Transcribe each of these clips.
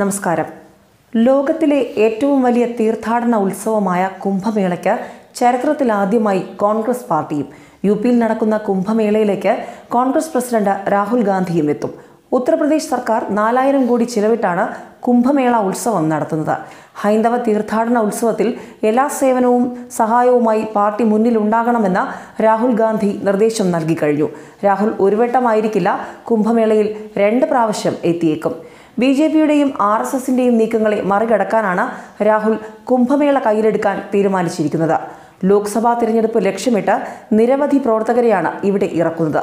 നമസ്കാരം. ലോകത്തിലെ ഏറ്റവും വലിയ തീർത്ഥാടന ഉത്സവമായ കുംഭമേളയ്ക്ക് ചരിത്രത്തിലാദ്യമായി കോൺഗ്രസ് പാർട്ടിയും യുപിയിൽ നടക്കുന്ന കുംഭമേളയിലേക്ക് കോൺഗ്രസ് പ്രസിഡന്റ് രാഹുൽ ഗാന്ധിയും എത്തും. ഉത്തർപ്രദേശ് സർക്കാർ 4000 കോടി ചിലവിട്ടാണ് കുംഭമേള ഉത്സവം നടത്തുന്നത്. ഹൈന്ദവ തീർത്ഥാടന ഉത്സവത്തിൽ എല്ലാ സേവനവും സഹായവുമായി പാർട്ടി മുന്നിലുണ്ടാകണമെന്ന് രാഹുൽ ഗാന്ധി നിർദ്ദേശം നൽകി കഴിഞ്ഞു. രാഹുൽ ഒരു വട്ടമായിരിക്കില്ല കുംഭമേളയിൽ 2 പ്രാവശ്യം എത്തിയേക്കും. BJPയുടെയും RSSന്റെയും നീക്കങ്ങളെ മറികടക്കാനാണ് രാഹുൽ കുംഭമേള കയ്യിലെടുക്കാൻ തീരുമാനിച്ചിരിക്കുന്നത്. ലോക്സഭാ തിരഞ്ഞെടുപ്പ് ലക്ഷ്യമിട്ട് നിരവധി പ്രവർത്തകരെയാണ് ഇവിടെ ഇറക്കുന്നത്.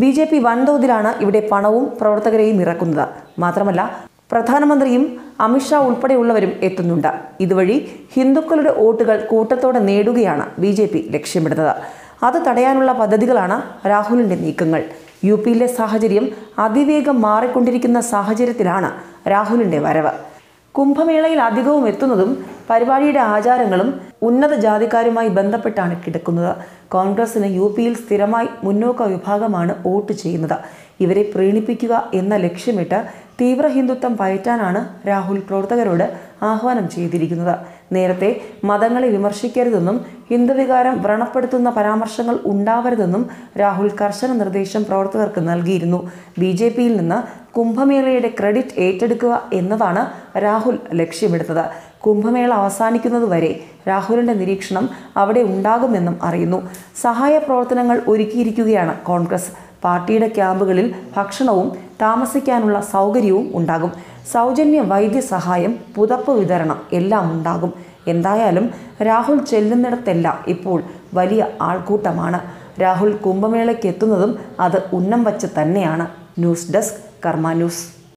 BJP വൻതോതിലാണ് ഇവിടെ പണവും പ്രവർത്തകരെയും ഇറക്കുന്നത്. മാത്രമല്ല, പ്രധാനമന്ത്രിയും അമിത്ഷാ ഉൾപ്പെടെയുള്ളവരും എത്തുന്നുണ്ട്. ഇതുവഴി ഹിന്ദുക്കളുടെ വോട്ടുകൾ കൂട്ടത്തോടെ നേടുകയാണ് BJP ലക്ഷ്യമിടുന്നത്. അത് തടയാനുള്ള പദ്ധതികളാണ് രാഹുലിന്റെ നീക്കങ്ങൾ. യുപിയിലെ സാഹചര്യം അതിവേഗം മാറിക്കൊണ്ടിരിക്കുന്ന സാഹചര്യത്തിലാണ് രാഹുലിന്റെ വരവ്. കുംഭമേളയിൽ അധികവും എത്തുന്നതും പരിപാടിയുടെ ആചാരങ്ങളും ഉന്നത ജാതിക്കാരുമായി ബന്ധപ്പെട്ടാണ് കിടക്കുന്നത്. കോൺഗ്രസിന് യുപിയിൽ സ്ഥിരമായി മുന്നോക്ക വിഭാഗമാണ് വോട്ട് ചെയ്യുന്നത്. ഇവരെ പ്രീണിപ്പിക്കുക എന്ന ലക്ഷ്യമിട്ട് തീവ്ര ഹിന്ദുത്വം പയറ്റാനാണ് രാഹുൽ പ്രവർത്തകരോട് ആഹ്വാനം ചെയ്തിരിക്കുന്നത്. നേരത്തെ മതങ്ങളെ വിമർശിക്കരുതെന്നും ഹിന്ദുവികാരം വ്രണപ്പെടുത്തുന്ന പരാമർശങ്ങൾ ഉണ്ടാവരുതെന്നും രാഹുൽ കർശന നിർദ്ദേശം പ്രവർത്തകർക്ക് നൽകിയിരുന്നു. BJPയിൽ നിന്ന് കുംഭമേളയുടെ ക്രെഡിറ്റ് ഏറ്റെടുക്കുക എന്നതാണ് രാഹുൽ ലക്ഷ്യമിടുന്നത്. കുംഭമേള അവസാനിക്കുന്നതുവരെ രാഹുലിന്റെ നിരീക്ഷണം അവിടെ ഉണ്ടാകുമെന്നും അറിയുന്നു. സഹായ പ്രവർത്തനങ്ങൾ ഒരുക്കിയിരിക്കുകയാണ് കോൺഗ്രസ്. പാർട്ടിയുടെ ക്യാമ്പുകളിൽ ഭക്ഷണവും താമസിക്കാനുള്ള സൗകര്യവും ഉണ്ടാകും. സൗജന്യ വൈദ്യസഹായം, പുതപ്പ് വിതരണം എല്ലാം ഉണ്ടാകും. എന്തായാലും രാഹുൽ ചെല്ലുന്നിടത്തെല്ലാം ഇപ്പോൾ വലിയ ആൾക്കൂട്ടമാണ്. രാഹുൽ കുംഭമേളയ്ക്ക് എത്തുന്നതും അത് ഉന്നം വച്ച് തന്നെയാണ്. ന്യൂസ് ഡെസ്ക് കർമ്മ ന്യൂസ്.